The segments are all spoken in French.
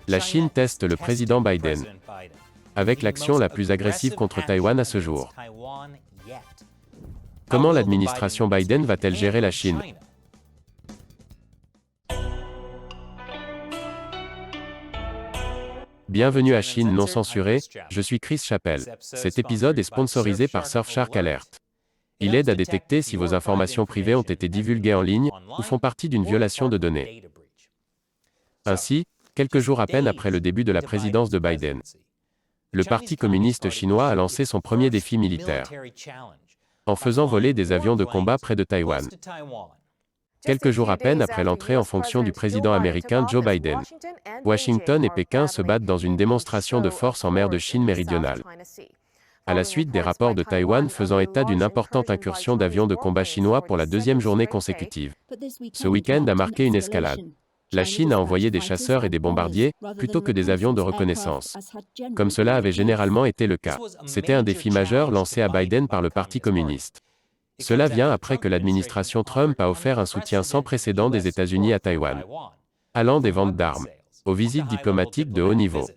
La Chine teste le président Biden, avec l'action la plus agressive contre Taïwan à ce jour. Comment l'administration Biden va-t-elle gérer la Chine? Bienvenue à Chine non censurée, je suis Chris Chappell. Cet épisode est sponsorisé par Surfshark Alert. Il aide à détecter si vos informations privées ont été divulguées en ligne ou font partie d'une violation de données. Ainsi, quelques jours à peine après le début de la présidence de Biden, le Parti communiste chinois a lancé son premier défi militaire, en faisant voler des avions de combat près de Taïwan. Quelques jours à peine après l'entrée en fonction du président américain Joe Biden, Washington et Pékin se battent dans une démonstration de force en mer de Chine méridionale, à la suite des rapports de Taïwan faisant état d'une importante incursion d'avions de combat chinois pour la deuxième journée consécutive. Ce week-end a marqué une escalade. La Chine a envoyé des chasseurs et des bombardiers, plutôt que des avions de reconnaissance, comme cela avait généralement été le cas. C'était un défi majeur lancé à Biden par le Parti communiste. Cela vient après que l'administration Trump a offert un soutien sans précédent des États-Unis à Taïwan, allant des ventes d'armes aux visites diplomatiques de haut niveau.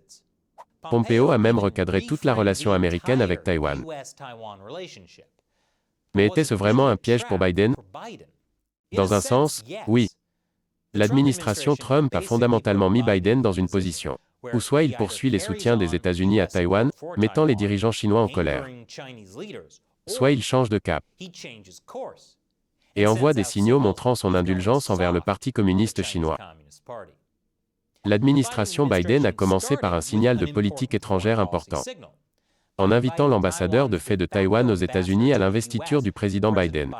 Pompeo a même recadré toute la relation américaine avec Taïwan. Mais était-ce vraiment un piège pour Biden? Dans un sens, oui. L'administration Trump a fondamentalement mis Biden dans une position où soit il poursuit les soutiens des États-Unis à Taïwan, mettant les dirigeants chinois en colère, soit il change de cap et envoie des signaux montrant son indulgence envers le Parti communiste chinois. L'administration Biden a commencé par un signal de politique étrangère important, en invitant l'ambassadeur de fait de Taïwan aux États-Unis à l'investiture du président Biden.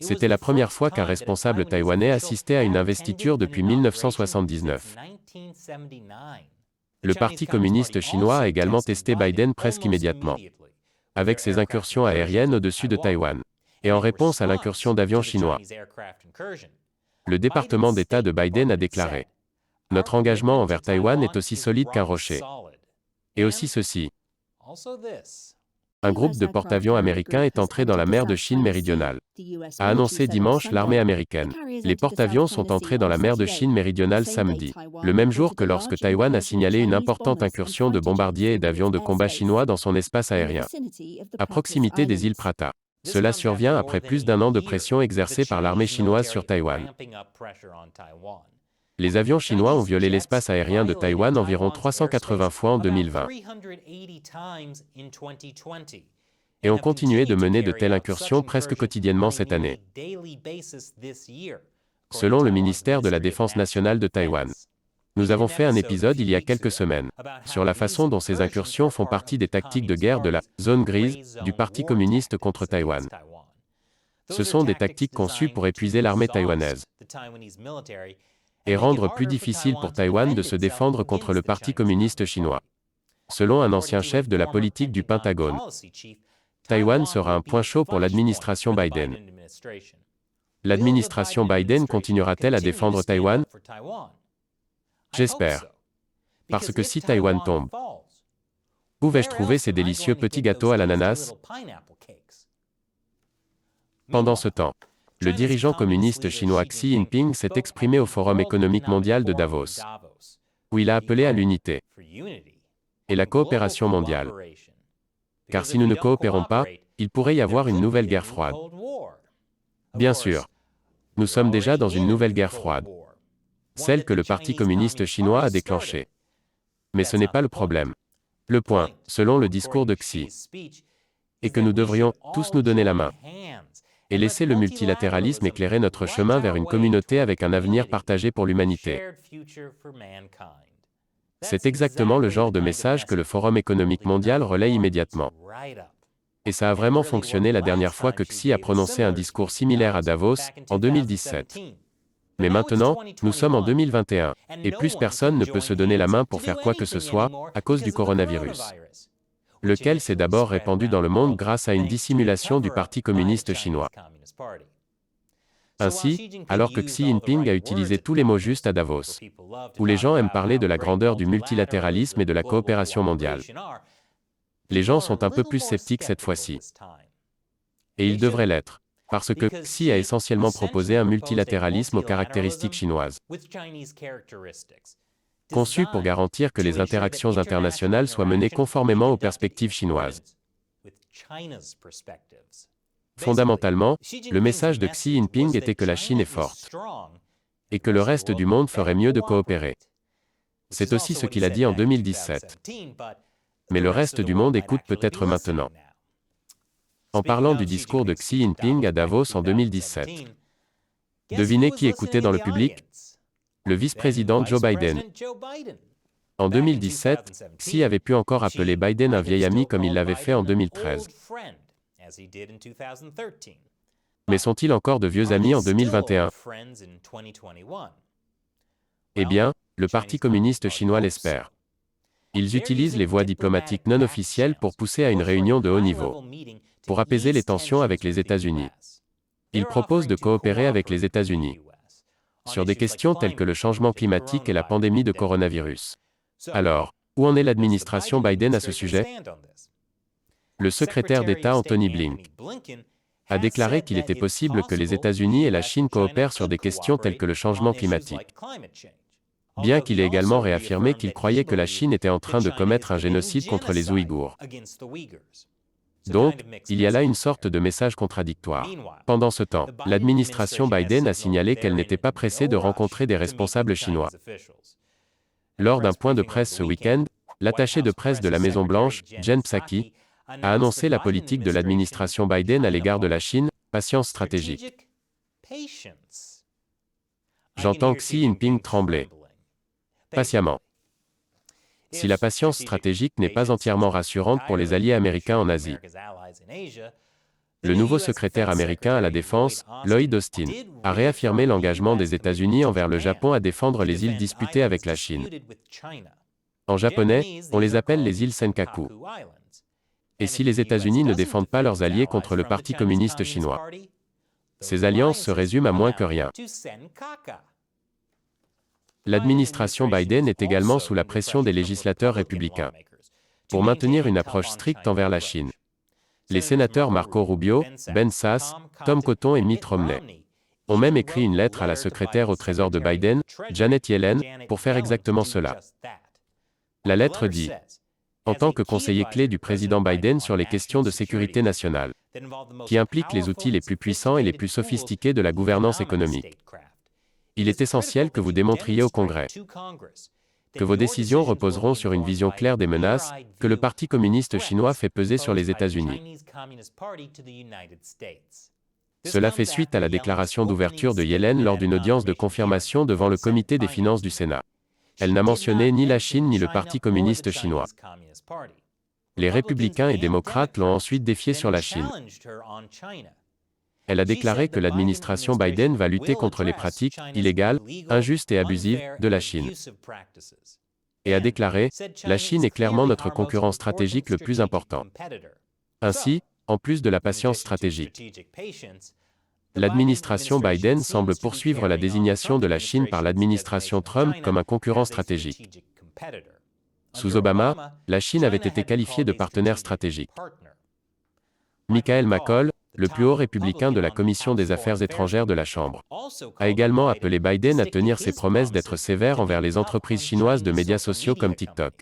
C'était la première fois qu'un responsable taïwanais assistait à une investiture depuis 1979. Le Parti communiste chinois a également testé Biden presque immédiatement, avec ses incursions aériennes au-dessus de Taïwan, et en réponse à l'incursion d'avions chinois. Le département d'État de Biden a déclaré: « Notre engagement envers Taïwan est aussi solide qu'un rocher. » Et aussi ceci. Un groupe de porte-avions américains est entré dans la mer de Chine méridionale, a annoncé dimanche l'armée américaine. Les porte-avions sont entrés dans la mer de Chine méridionale samedi, le même jour que lorsque Taïwan a signalé une importante incursion de bombardiers et d'avions de combat chinois dans son espace aérien, à proximité des îles Prata. Cela survient après plus d'un an de pression exercée par l'armée chinoise sur Taïwan. Les avions chinois ont violé l'espace aérien de Taïwan environ 380 fois en 2020. Et ont continué de mener de telles incursions presque quotidiennement cette année, selon le ministère de la Défense nationale de Taïwan. Nous avons fait un épisode il y a quelques semaines sur la façon dont ces incursions font partie des tactiques de guerre de la « zone grise » du Parti communiste contre Taïwan. Ce sont des tactiques conçues pour épuiser l'armée taïwanaise et rendre plus difficile pour Taïwan de se défendre contre le Parti communiste chinois. Selon un ancien chef de la politique du Pentagone, Taïwan sera un point chaud pour l'administration Biden. L'administration Biden continuera-t-elle à défendre Taïwan? J'espère. Parce que si Taïwan tombe, où vais-je trouver ces délicieux petits gâteaux à l'ananas? Pendant ce temps, le dirigeant communiste chinois Xi Jinping s'est exprimé au Forum économique mondial de Davos, où il a appelé à l'unité et la coopération mondiale. Car si nous ne coopérons pas, il pourrait y avoir une nouvelle guerre froide. Bien sûr, nous sommes déjà dans une nouvelle guerre froide, celle que le Parti communiste chinois a déclenchée. Mais ce n'est pas le problème. Le point, selon le discours de Xi, est que nous devrions tous nous donner la main et laisser le multilatéralisme éclairer notre chemin vers une communauté avec un avenir partagé pour l'humanité. C'est exactement le genre de message que le Forum économique mondial relaie immédiatement. Et ça a vraiment fonctionné la dernière fois que Xi a prononcé un discours similaire à Davos, en 2017. Mais maintenant, nous sommes en 2021, et plus personne ne peut se donner la main pour faire quoi que ce soit, à cause du coronavirus, lequel s'est d'abord répandu dans le monde grâce à une dissimulation du Parti communiste chinois. Ainsi, alors que Xi Jinping a utilisé tous les mots justes à Davos, où les gens aiment parler de la grandeur du multilatéralisme et de la coopération mondiale, les gens sont un peu plus sceptiques cette fois-ci. Et ils devraient l'être, parce que Xi a essentiellement proposé un multilatéralisme aux caractéristiques chinoises. conçu pour garantir que les interactions internationales soient menées conformément aux perspectives chinoises. Fondamentalement, le message de Xi Jinping était que la Chine est forte et que le reste du monde ferait mieux de coopérer. C'est aussi ce qu'il a dit en 2017. Mais le reste du monde écoute peut-être maintenant. En parlant du discours de Xi Jinping à Davos en 2017. Devinez qui écoutait dans le public? Le vice-président Joe Biden. En 2017, Xi avait pu encore appeler Biden un vieil ami comme il l'avait fait en 2013. Mais sont-ils encore de vieux amis en 2021? Eh bien, le Parti communiste chinois l'espère. Ils utilisent les voies diplomatiques non officielles pour pousser à une réunion de haut niveau, pour apaiser les tensions avec les États-Unis. Ils proposent de coopérer avec les États-Unis sur des questions telles que le changement climatique et la pandémie de coronavirus. Alors, où en est l'administration Biden à ce sujet? Le secrétaire d'État Antony Blinken a déclaré qu'il était possible que les États-Unis et la Chine coopèrent sur des questions telles que le changement climatique. Bien qu'il ait également réaffirmé qu'il croyait que la Chine était en train de commettre un génocide contre les Ouïghours. Donc, il y a là une sorte de message contradictoire. Pendant ce temps, l'administration Biden a signalé qu'elle n'était pas pressée de rencontrer des responsables chinois. Lors d'un point de presse ce week-end, l'attaché de presse de la Maison-Blanche, Jen Psaki, a annoncé la politique de l'administration Biden à l'égard de la Chine, patience stratégique. J'entends Xi Jinping trembler. Patiemment. Si la patience stratégique n'est pas entièrement rassurante pour les alliés américains en Asie. Le nouveau secrétaire américain à la Défense, Lloyd Austin, a réaffirmé l'engagement des États-Unis envers le Japon à défendre les îles disputées avec la Chine. En japonais, on les appelle les îles Senkaku. Et si les États-Unis ne défendent pas leurs alliés contre le Parti communiste chinois? Ces alliances se résument à moins que rien. L'administration Biden est également sous la pression des législateurs républicains pour maintenir une approche stricte envers la Chine. Les sénateurs Marco Rubio, Ben Sasse, Tom Cotton et Mitt Romney ont même écrit une lettre à la secrétaire au Trésor de Biden, Janet Yellen, pour faire exactement cela. La lettre dit: en tant que conseiller clé du président Biden sur les questions de sécurité nationale, qui impliquent les outils les plus puissants et les plus sophistiqués de la gouvernance économique, il est essentiel que vous démontriez au Congrès que vos décisions reposeront sur une vision claire des menaces que le Parti communiste chinois fait peser sur les États-Unis. Cela fait suite à la déclaration d'ouverture de Yellen lors d'une audience de confirmation devant le Comité des finances du Sénat. Elle n'a mentionné ni la Chine ni le Parti communiste chinois. Les républicains et démocrates l'ont ensuite défiée sur la Chine. Elle a déclaré que l'administration Biden va lutter contre les pratiques illégales, injustes et abusives de la Chine. Et a déclaré: la Chine est clairement notre concurrent stratégique le plus important. Ainsi, en plus de la patience stratégique, l'administration Biden semble poursuivre la désignation de la Chine par l'administration Trump comme un concurrent stratégique. Sous Obama, la Chine avait été qualifiée de partenaire stratégique. Michael McCaul, le plus haut républicain de la Commission des Affaires étrangères de la Chambre, a également appelé Biden à tenir ses promesses d'être sévère envers les entreprises chinoises de médias sociaux comme TikTok.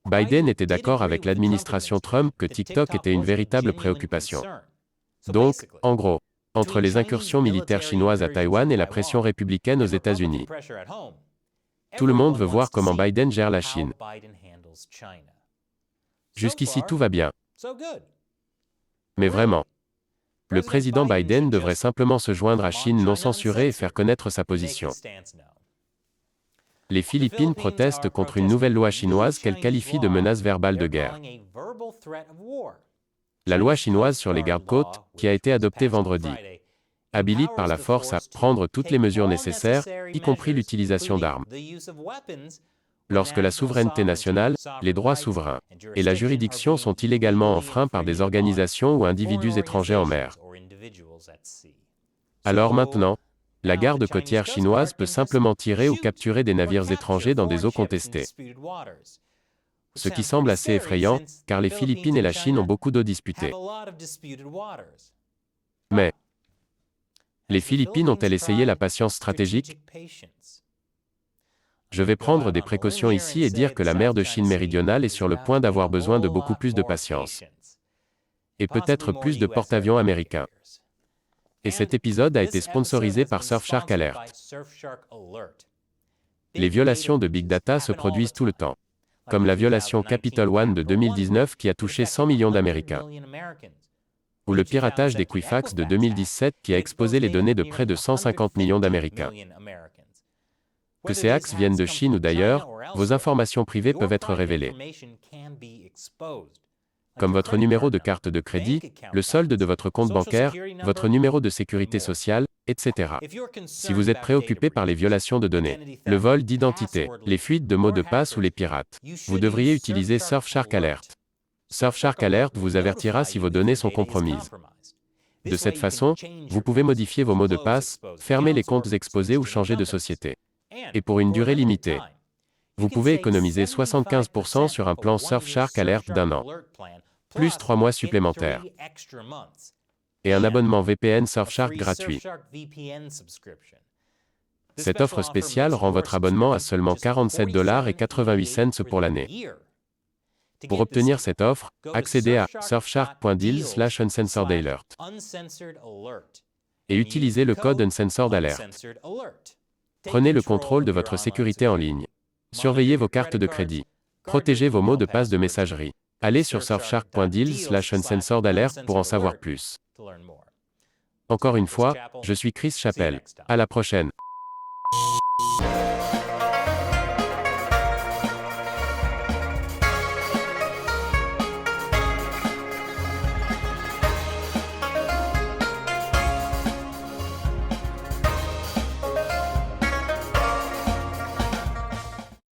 Biden était d'accord avec l'administration Trump que TikTok était une véritable préoccupation. Donc, en gros, entre les incursions militaires chinoises à Taïwan et la pression républicaine aux États-Unis, tout le monde veut voir comment Biden gère la Chine. Jusqu'ici tout va bien. Mais vraiment, le président Biden devrait simplement se joindre à Chine non censurée et faire connaître sa position. Les Philippines protestent contre une nouvelle loi chinoise qu'elle qualifie de menace verbale de guerre. La loi chinoise sur les gardes-côtes, qui a été adoptée vendredi, habilite par la force à prendre toutes les mesures nécessaires, y compris l'utilisation d'armes, lorsque la souveraineté nationale, les droits souverains et la juridiction sont illégalement enfreints par des organisations ou individus étrangers en mer. Alors maintenant, la garde côtière chinoise peut simplement tirer ou capturer des navires étrangers dans des eaux contestées. Ce qui semble assez effrayant, car les Philippines et la Chine ont beaucoup d'eaux disputées. Mais les Philippines ont-elles essayé la patience stratégique? Je vais prendre des précautions ici et dire que la mer de Chine méridionale est sur le point d'avoir besoin de beaucoup plus de patience. Et peut-être plus de porte-avions américains. Et cet épisode a été sponsorisé par Surfshark Alert. Les violations de Big Data se produisent tout le temps. Comme la violation Capital One de 2019 qui a touché 100 millions d'Américains. Ou le piratage d'Equifax de 2017 qui a exposé les données de près de 150 millions d'Américains. Que ces hacks viennent de Chine ou d'ailleurs, vos informations privées peuvent être révélées. Comme votre numéro de carte de crédit, le solde de votre compte bancaire, votre numéro de sécurité sociale, etc. Si vous êtes préoccupé par les violations de données, le vol d'identité, les fuites de mots de passe ou les pirates, vous devriez utiliser Surfshark Alert. Surfshark Alert vous avertira si vos données sont compromises. De cette façon, vous pouvez modifier vos mots de passe, fermer les comptes exposés ou changer de société. Et pour une durée limitée. Vous pouvez économiser 75% sur un plan Surfshark Alert d'1 an. Plus 3 mois supplémentaires. Et un abonnement VPN Surfshark gratuit. Cette offre spéciale rend votre abonnement à seulement $47,88 pour l'année. Pour obtenir cette offre, accédez à surfshark.deal/uncensoredalert et utilisez le code UncensoredAlert. Prenez le contrôle de votre sécurité en ligne. Surveillez vos cartes de crédit. Protégez vos mots de passe de messagerie. Allez sur surfshark.deal/uncensoredalert pour en savoir plus. Encore une fois, je suis Chris Chappell. À la prochaine.